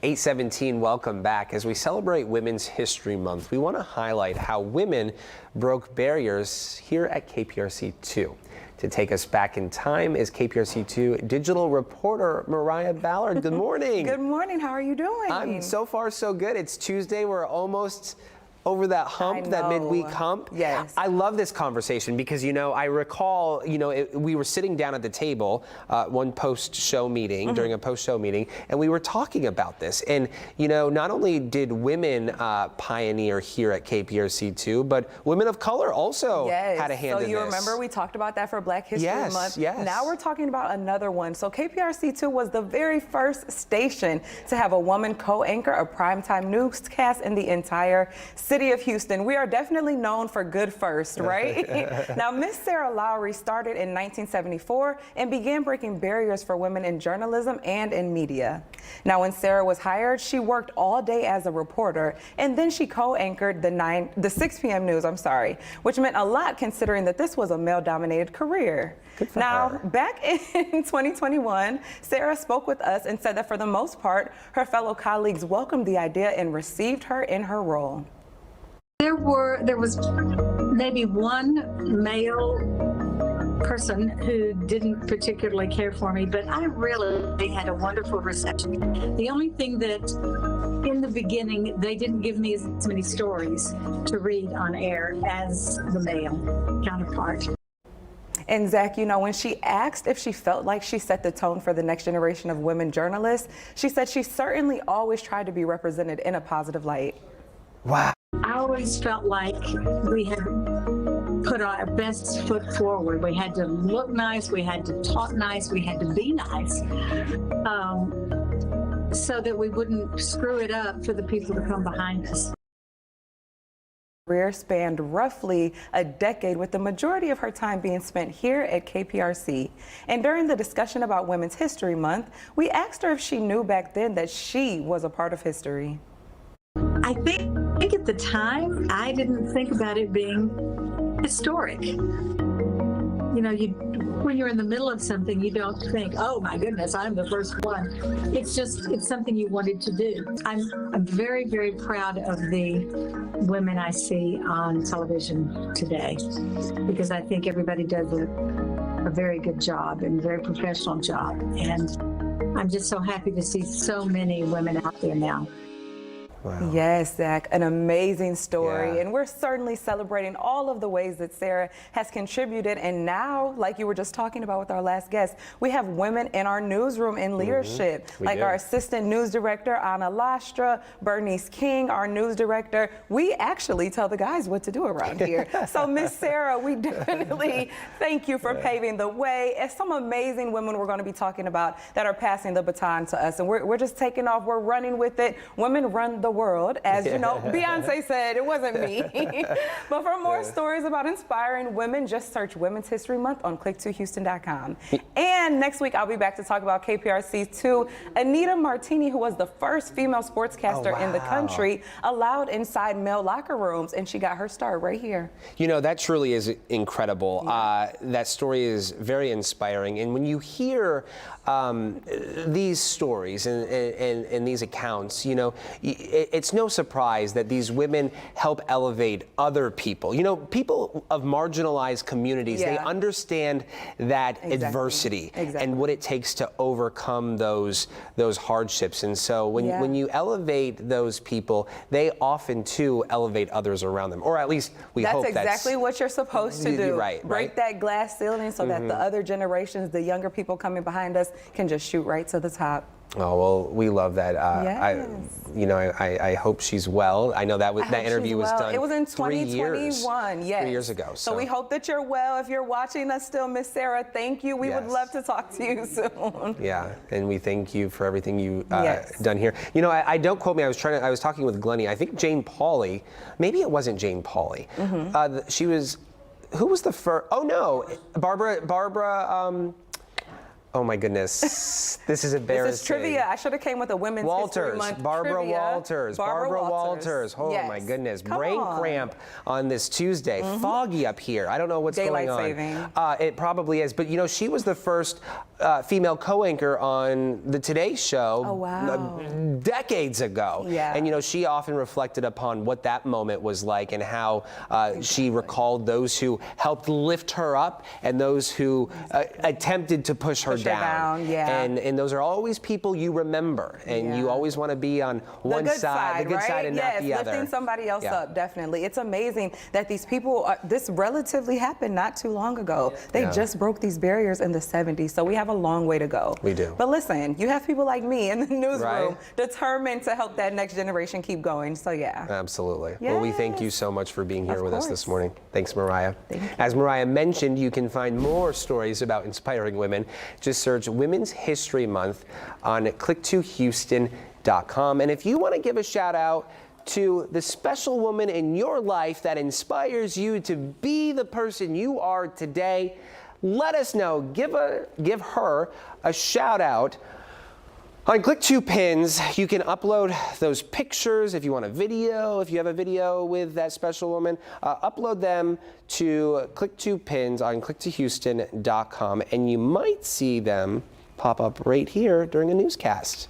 8:17, welcome back. As we celebrate Women's History Month, we want to highlight how women broke barriers here at KPRC 2. To take us back in time is KPRC 2 digital reporter Moriah Ballard. Good morning. Good morning. How are you doing? I'm so far so good. It's Tuesday. We're almost over that hump, that midweek hump. Yes. I love this conversation because, I recall, we were sitting down at the table, one post-show meeting, during a post-show meeting, and we were talking about this. And, not only did women pioneer here at KPRC2, but women of color also had a hand in this. So you remember we talked about that for Black History Month. Yes. Now we're talking about another one. So KPRC2 was the very first station to have a woman co-anchor a primetime newscast in the entire city of Houston. We are definitely known for good first, right? Now, Miss Sara Lowrey started in 1974 and began breaking barriers for women in journalism and in media. Now, when Sara was hired, she worked all day as a reporter, and then she co-anchored the 6 p.m. news, which meant a lot considering that this was a male-dominated career. Now, back in 2021, Sara spoke with us and said that for the most part, her fellow colleagues welcomed the idea and received her in her role. There was maybe one male person who didn't particularly care for me, but I really had a wonderful reception. The only thing that in the beginning, they didn't give me as many stories to read on air as the male counterpart. And Zach, when she asked if she felt like she set the tone for the next generation of women journalists, she said she certainly always tried to be represented in a positive light. Wow. I always felt like we had put our best foot forward. We had to look nice, we had to talk nice, we had to be nice, so that we wouldn't screw it up for the people to come behind us. Career spanned roughly a decade, with the majority of her time being spent here at KPRC. And during the discussion about Women's History Month, we asked her if she knew back then that she was a part of history. I think at the time, I didn't think about it being historic. When you're in the middle of something, you don't think, oh my goodness, I'm the first one. It's something you wanted to do. I'm very, very proud of the women I see on television today, because I think everybody does a very good job and a very professional job. And I'm just so happy to see so many women out there now. Wow. Yes, Zach, an amazing story. Yeah. And we're certainly celebrating all of the ways that Sara has contributed. And now, like you were just talking about with our last guest, we have women in our newsroom in leadership, like our assistant news director, Anna Lastra, Bernice King, our news director. We actually tell the guys what to do around here. So, Miss Sara, we definitely thank you for paving the way. And some amazing women we're going to be talking about that are passing the baton to us. And we're just taking off. We're running with it. Women run the world, as you know, Beyonce said, it wasn't me. But for more stories about inspiring women, just search Women's History Month on click2houston.com. And next week, I'll be back to talk about KPRC2. Anita Martini, who was the first female sportscaster in the country, allowed inside male locker rooms, and she got her start right here. That truly is incredible. That story is very inspiring. And when you hear these stories and these accounts, it's no surprise that these women help elevate other people. People of marginalized communities, they understand that adversity and what it takes to overcome those hardships. And so when you elevate those people, they often too elevate others around them, or at least we hope that's exactly what you're supposed to do. Break that glass ceiling so that the other generations, the younger people coming behind us, can just shoot right to the top. Oh, well, we love that. I hope she's well. I know that interview was done. It was in 2021, 3 years ago. So we hope that you're well. If you're watching us still, Miss Sara, thank you. We would love to talk to you soon. Yeah, and we thank you for everything you've done here. I don't quote me. I was talking with Glennie. I think Jane Pauley. Maybe it wasn't Jane Pauley. She was. Who was the first? Oh no, Barbara. Oh my goodness. This is embarrassing. This is trivia. I should have came with a Women's History Month Barbara trivia. Walters. Barbara Walters. Oh Yes. my goodness. Come Brain on. cramp on this Tuesday. Foggy up here. I don't know what's Daylight going on. saving. It probably is. But you know, she was the first female co-anchor on the Today Show. Oh, wow. Decades ago. Yeah. And you know, she often reflected upon what that moment was like and how she recalled those who helped lift her up and those who attempted to push her down. Yeah. And those are always people you remember, and you always want to be on one side, the good right? side, and not the other. Lifting somebody else up, definitely. It's amazing that these people, this relatively happened not too long ago. They just broke these barriers in the 70s, so we have a long way to go. We do. But listen, you have people like me in the newsroom determined to help that next generation keep going, so yeah. Absolutely. Well, we thank you so much for being here with us this morning. Thanks, Moriah. Thank you. As Moriah mentioned, you can find more stories about inspiring women. Just search Women's History Month on click2houston.com. And if you want to give a shout out to the special woman in your life that inspires you to be the person you are today, let us know. Give her a shout out. On Click2Pins, you can upload those pictures if you want a video, if you have a video with that special woman, upload them to Click2Pins on click2houston.com, and you might see them pop up right here during a newscast.